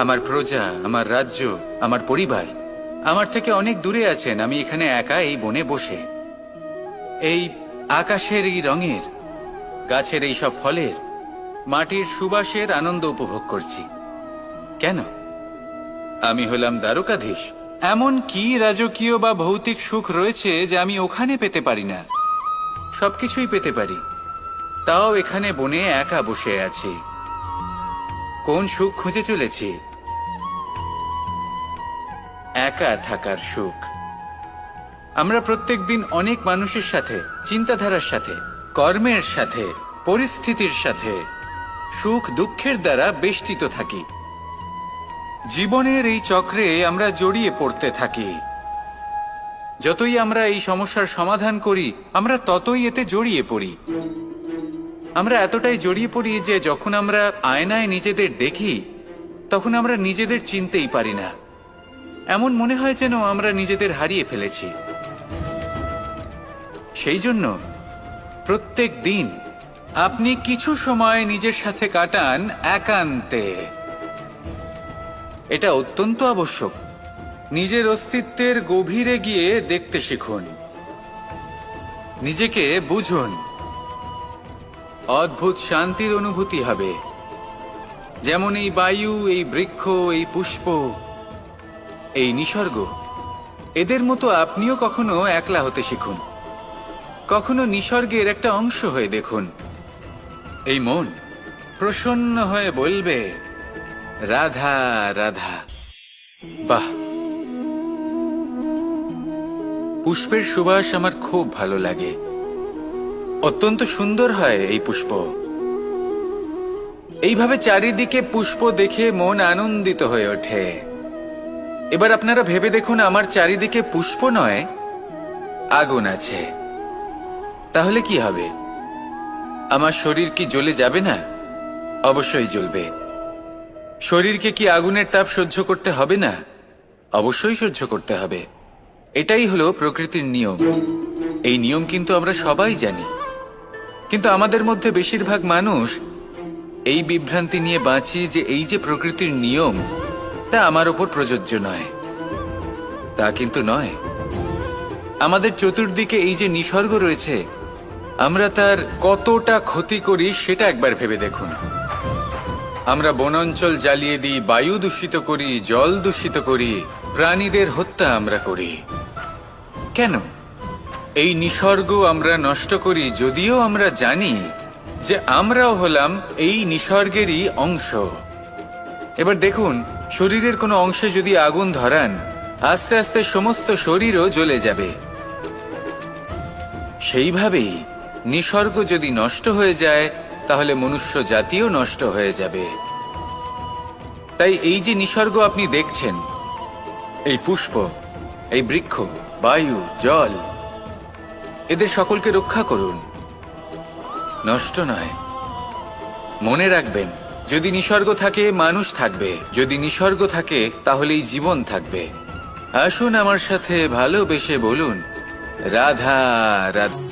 আমার প্রজা, আমার রাজ্য, আমার পরিবার আমার থেকে অনেক দূরে আছেন। আমি এখানে একা এই বনে বসে এই আকাশের এই রঙের, গাছের এই সব ফলের, মাটির সুবাসের আনন্দ উপভোগ করছি। কেন? আমি হলাম দ্বারকাধীশ। এমন কি রাজকীয় বা ভৌতিক সুখ রয়েছে যে আমি ওখানে পেতে পারি না? সবকিছুই পেতে পারি, তাও এখানে বনে একা বসে আছি। কোন সুখ খুঁজে চলেছি? একা থাকার সুখ। আমরা প্রত্যেকদিন অনেক মানুষের সাথে, চিন্তাধারার সাথে, কর্মের সাথে, পরিস্থিতির সাথে, সুখ দুঃখের দ্বারা বেষ্টিত থাকি। জীবনের এই চক্রে আমরা জড়িয়ে পড়তে থাকি। যতই আমরা এই সমস্যার সমাধান করি, আমরা ততই এতে জড়িয়ে পড়ি। আমরা এতটাই জড়িয়ে পড়ি যে যখন আমরা আয়নায় নিজেদের দেখি, তখন আমরা নিজেদের চিনতেই পারি না। এমন মনে হয় যেন আমরা নিজেদের হারিয়ে ফেলেছি। সেই জন্য প্রত্যেক দিন আপনি কিছু সময় নিজের সাথে কাটান একান্তে। এটা অত্যন্ত আবশ্যক। নিজের অস্তিত্বের গভীরে গিয়ে দেখতে শিখুন, নিজেকে বুঝুন। অদ্ভুত শান্তির অনুভূতি হবে। যেমন এই বায়ু, এই বৃক্ষ, এই পুষ্প, এই নিসর্গ, এদের মতো আপনিও কখনো একলা হতে শিখুন। কখনো নিসর্গের একটা অংশ হয়ে দেখুন। এই মন প্রসন্ন হয়ে বলবে, রাধা রাধা। বাহ, পুষ্পের সুবাস আমার খুব ভালো লাগে। অত্যন্ত সুন্দর হয় এই পুষ্প। এইভাবে চারিদিকে পুষ্প দেখে মন আনন্দিত হয়ে ওঠে। এবার আপনারা ভেবে দেখুন, আমার চারিদিকে পুষ্প নয়, আগুন আছে। তাহলে কি হবে? আমার শরীর কি জ্বলে যাবে না? অবশ্যই জ্বলবে। শরীরকে কি আগুনের তাপ সহ্য করতে হবে না? অবশ্যই সহ্য করতে হবে। এটাই হলো প্রকৃতির নিয়ম। এই নিয়ম কিন্তু আমরা সবাই জানি, কিন্তু আমাদের মধ্যে বেশিরভাগ মানুষ এই বিভ্রান্তি নিয়ে বাঁচি যে এই যে প্রকৃতির নিয়ম, তা আমার ওপর প্রযোজ্য নয়। তা কিন্তু নয়। আমাদের চতুর্দিকে এই যে নিসর্গ রয়েছে, আমরা তার কতটা ক্ষতি করি সেটা একবার ভেবে দেখুন। আমরা বনাঞ্চল জ্বালিয়ে দিই, বায়ু দূষিত করি, জল দূষিত করি, প্রাণীদের হত্যা আমরা করি। কেন? এই নিসর্গ আমরা নষ্ট করি, যদিও আমরা জানি যে আমরাও হলাম এই নিসর্গেরই অংশ। এবার দেখুন, শরীরের কোনো অংশে যদি আগুন ধরান, আস্তে আস্তে সমস্ত শরীরও জ্বলে যাবে। সেইভাবেই নিসর্গ যদি নষ্ট হয়ে যায়, তাহলে মনুষ্য জাতিও নষ্ট হয়ে যাবে। তাই এই যে নিসর্গ আপনি দেখছেন, এই পুষ্প, এই বৃক্ষ, বায়ু, জল, এদের সকলকে রক্ষা করুন, নষ্ট নয়। মনে রাখবেন, যদি নিসর্গ থাকে মানুষ থাকবে, যদি নিসর্গ থাকে তাহলেই জীবন থাকবে। আসুন আমার সাথে ভালোবেসে বলুন, রাধা রাধা।